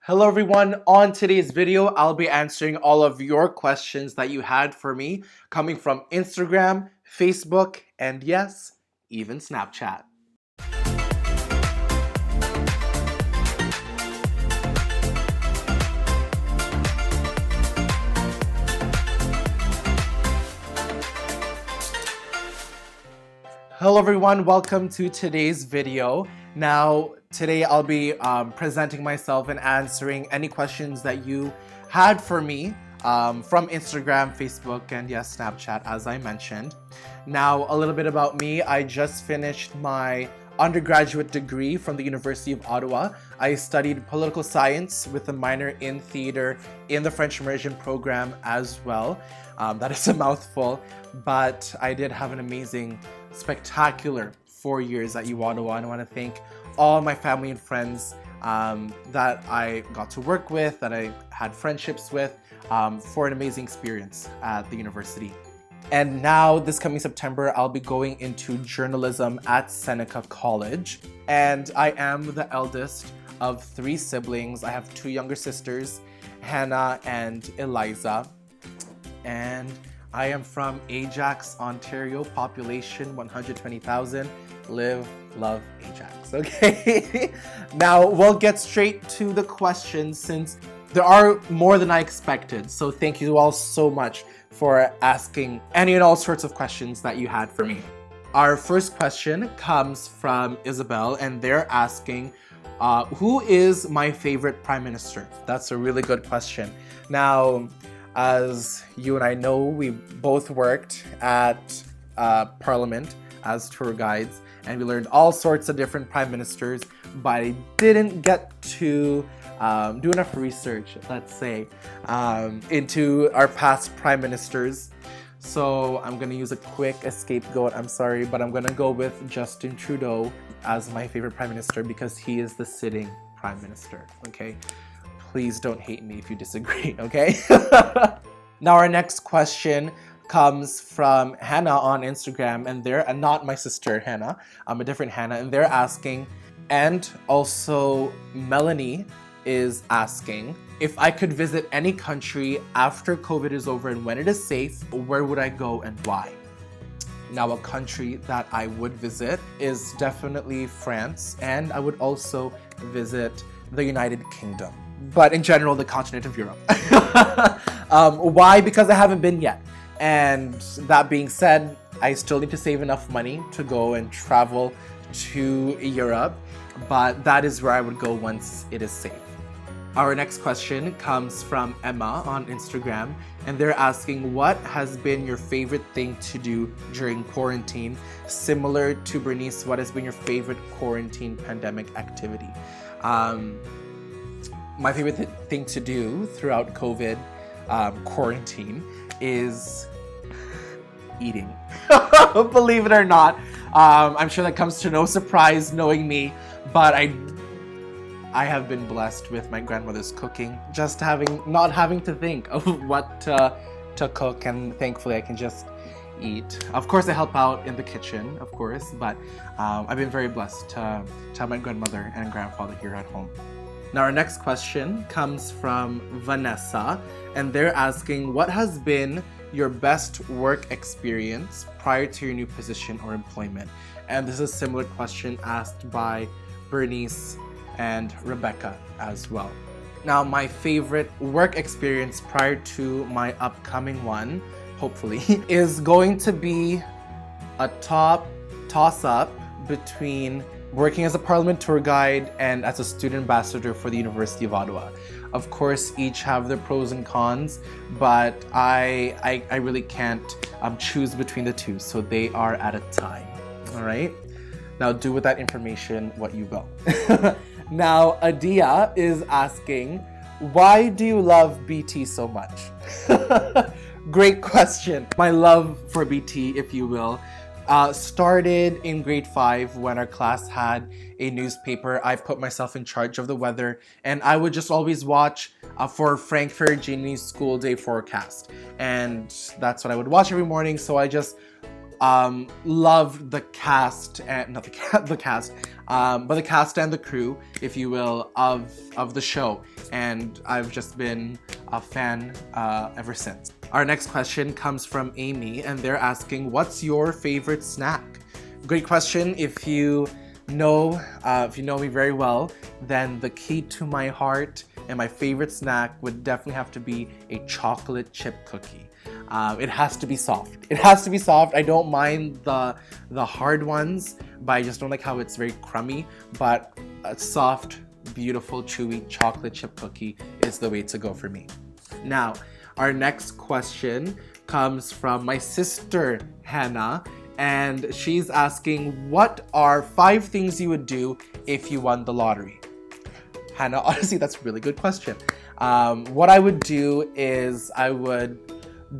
Hello everyone, on today's video, I'll be answering all of your questions that you had for me coming from Instagram, Facebook, and yes, even Snapchat. Hello everyone, welcome to today's video. Now, today I'll be presenting myself and answering any questions that you had for me from Instagram, Facebook, and yes, Snapchat, as I mentioned. Now, a little bit about me. I just finished my undergraduate degree from the University of Ottawa. I studied political science with a minor in theater in the French immersion program as well. That is a mouthful, but I did have an amazing, spectacular 4 years at Ottawa, and I want to thank all my family and friends that I got to work with, that I had friendships with, for an amazing experience at the university. And now, this coming September, I'll be going into journalism at Seneca College. And I am the eldest of 3 siblings. I have 2 younger sisters, Hannah and Eliza. And I am from Ajax, Ontario, population 120,000. Live, love, Ajax, okay? Now, we'll get straight to the questions since there are more than I expected. So thank you all so much for asking any and all sorts of questions that you had for me. Our first question comes from Isabel, and they're asking, who is my favorite Prime Minister? That's a really good question. Now, as you and I know, we both worked at Parliament as tour guides, and we learned all sorts of different prime ministers, but I didn't get to do enough research, let's say, into our past prime ministers. So I'm gonna use a quick scapegoat, I'm sorry, but I'm gonna go with Justin Trudeau as my favorite prime minister because he is the sitting prime minister, okay? Please don't hate me if you disagree, okay? Now our next question comes from Hannah on Instagram, and they're not my sister Hannah, a different Hannah, and they're asking, and also Melanie is asking, if I could visit any country after COVID is over and when it is safe, where would I go and why? Now, a country that I would visit is definitely France, and I would also visit the United Kingdom. But in general, the continent of Europe. Why? Because I haven't been yet. And that being said, I still need to save enough money to go and travel to Europe, but that is where I would go once it is safe. Our next question comes from Emma on Instagram, and they're asking, what has been your favorite thing to do during quarantine? Similar to Bernice, what has been your favorite quarantine pandemic activity? My favorite thing to do throughout COVID quarantine is eating. Believe it or not. I'm sure that comes to no surprise knowing me, but I have been blessed with my grandmother's cooking, just not having to think of what to cook, and thankfully I can just eat. Of course I help out in the kitchen, of course, but I've been very blessed to have my grandmother and grandfather here at home. Now our next question comes from Vanessa, and they're asking, what has been your best work experience prior to your new position or employment? And this is a similar question asked by Bernice and Rebecca as well. Now, my favorite work experience prior to my upcoming one, hopefully, is going to be a toss-up between working as a Parliament tour guide and as a student ambassador for the University of Ottawa. Of course, each have their pros and cons, but I really can't choose between the two, so they are at a tie, all right? Now do with that information what you will. Now, Adia is asking, why do you love BT so much? Great question. My love for BT, if you will, started in grade 5 when our class had a newspaper. I put myself in charge of the weather, and I would just always watch for Frank Ferragini's school day forecast. And that's what I would watch every morning, so I just loved the cast, and not the cast. but the cast and the crew, if you will, of the show. And I've just been a fan ever since. Our next question comes from Amy, and they're asking, what's your favorite snack? Great question. If you know me very well, then the key to my heart and my favorite snack would definitely have to be a chocolate chip cookie. It has to be soft. It has to be soft. I don't mind the hard ones, but I just don't like how it's very crummy. But a soft, beautiful, chewy chocolate chip cookie is the way to go for me. Now, our next question comes from my sister, Hannah, and she's asking, what are 5 things you would do if you won the lottery? Hannah, honestly, that's a really good question. What I would do is I would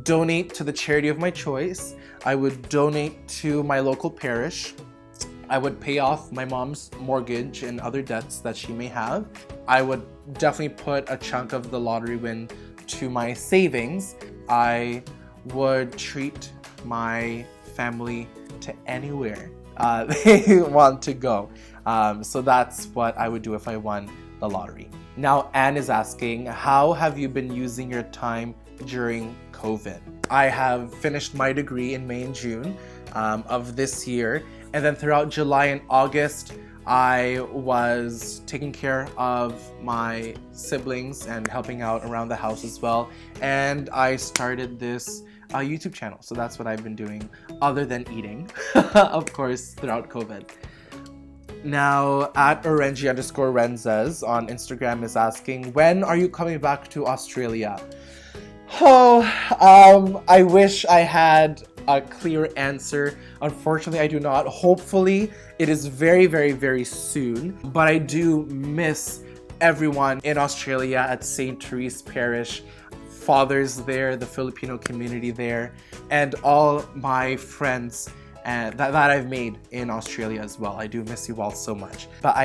donate to the charity of my choice. I would donate to my local parish. I would pay off my mom's mortgage and other debts that she may have. I would definitely put a chunk of the lottery win to my savings. I would treat my family to anywhere they want to go. So that's what I would do if I won the lottery. Now, Anne is asking, how have you been using your time during COVID? I have finished my degree in May and June of this year, and then throughout July and August, I was taking care of my siblings and helping out around the house as well. And I started this YouTube channel. So that's what I've been doing other than eating, of course, throughout COVID. Now, at Orenji_Renzes on Instagram is asking, when are you coming back to Australia? I wish I had a clear answer. Unfortunately, I do not. Hopefully, it is very, very, very soon. But I do miss everyone in Australia at St. Therese Parish, fathers there, the Filipino community there, and all my friends that I've made in Australia as well. I do miss you all so much. But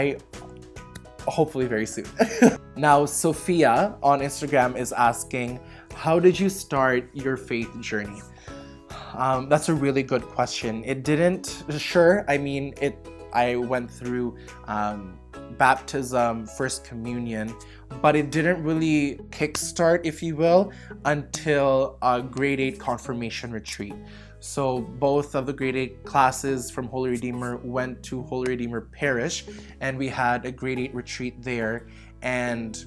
hopefully very soon. Now, Sophia on Instagram is asking, how did you start your faith journey? That's a really good question. It didn't, I went through baptism, first communion, but it didn't really kickstart, if you will, until a grade 8 confirmation retreat. So both of the grade 8 classes from Holy Redeemer went to Holy Redeemer Parish, and we had a grade 8 retreat there. And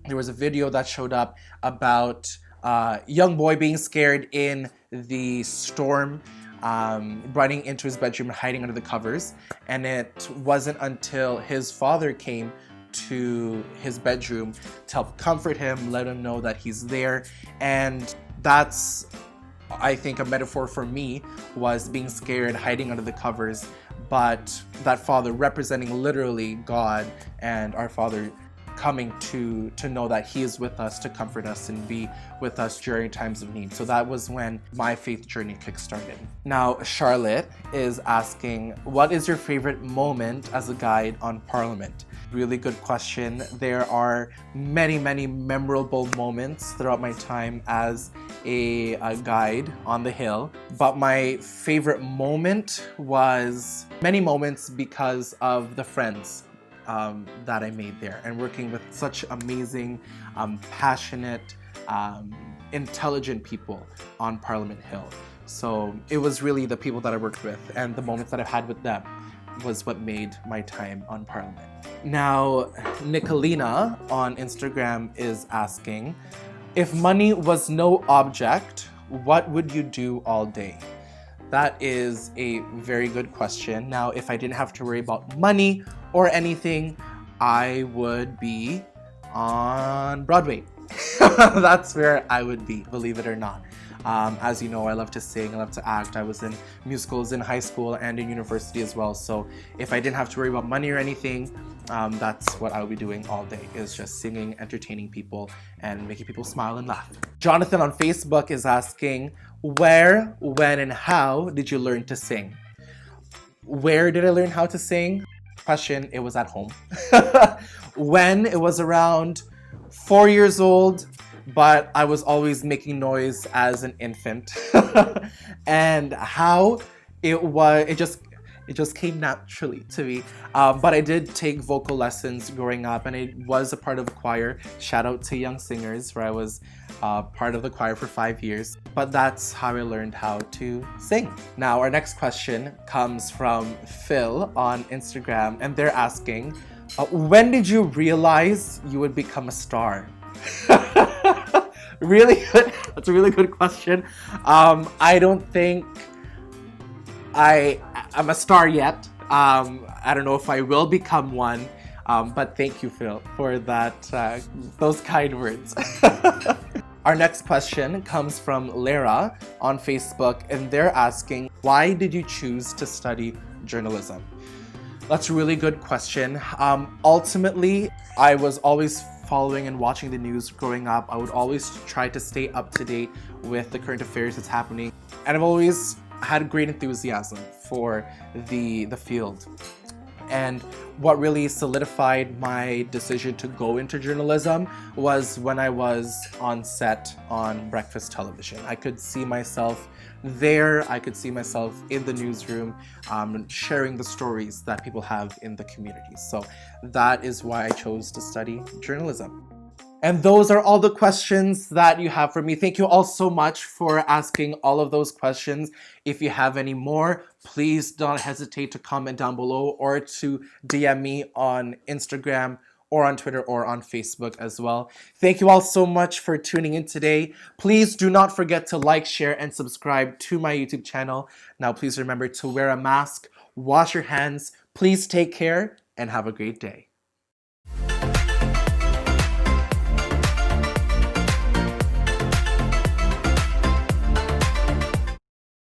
there was a video that showed up about a young boy being scared in the storm, running into his bedroom, hiding under the covers. And it wasn't until his father came to his bedroom to help comfort him, let him know that he's there. And that's, I think, a metaphor for me was being scared, hiding under the covers, but that father representing literally God and our Father coming to know that he is with us to comfort us and be with us during times of need. So that was when my faith journey kickstarted. Now, Charlotte is asking, what is your favorite moment as a guide on Parliament? Really good question. There are many, many memorable moments throughout my time as a guide on the Hill, but my favorite moment was many moments because of the friends that I made there, and working with such amazing, passionate, intelligent people on Parliament Hill. So it was really the people that I worked with and the moments that I've had with them was what made my time on Parliament. Now, Nicolina on Instagram is asking, if money was no object, what would you do all day? That is a very good question. Now, if I didn't have to worry about money or anything, I would be on Broadway. That's where I would be, believe it or not. As you know, I love to sing, I love to act. I was in musicals in high school and in university as well. So if I didn't have to worry about money or anything, that's what I would be doing all day, is just singing, entertaining people, and making people smile and laugh. Jonathan on Facebook is asking, where, when, and how did you learn to sing? Where did I learn how to sing? Question, it was at home. When, it was around 4 years old, but I was always making noise as an infant. And how, it It just came naturally to me. But I did take vocal lessons growing up, and I was a part of the choir. Shout out to Young Singers, where I was part of the choir for 5 years. But that's how I learned how to sing. Now, our next question comes from Phil on Instagram, and they're asking, when did you realize you would become a star? Really good. That's a really good question. I don't think I'm a star yet. I don't know if I will become one. But thank you, Phil, for that those kind words. Our next question comes from Lara on Facebook, and they're asking, why did you choose to study journalism? That's a really good question. Ultimately, I was always following and watching the news growing up. I would always try to stay up to date with the current affairs that's happening. And I've always had great enthusiasm for the field. And what really solidified my decision to go into journalism was when I was on set on breakfast television. I could see myself there. I could see myself in the newsroom, sharing the stories that people have in the community. So that is why I chose to study journalism. And those are all the questions that you have for me. Thank you all so much for asking all of those questions. If you have any more, please don't hesitate to comment down below or to DM me on Instagram or on Twitter or on Facebook as well. Thank you all so much for tuning in today. Please do not forget to like, share, and subscribe to my YouTube channel. Now, please remember to wear a mask, wash your hands, please take care, and have a great day.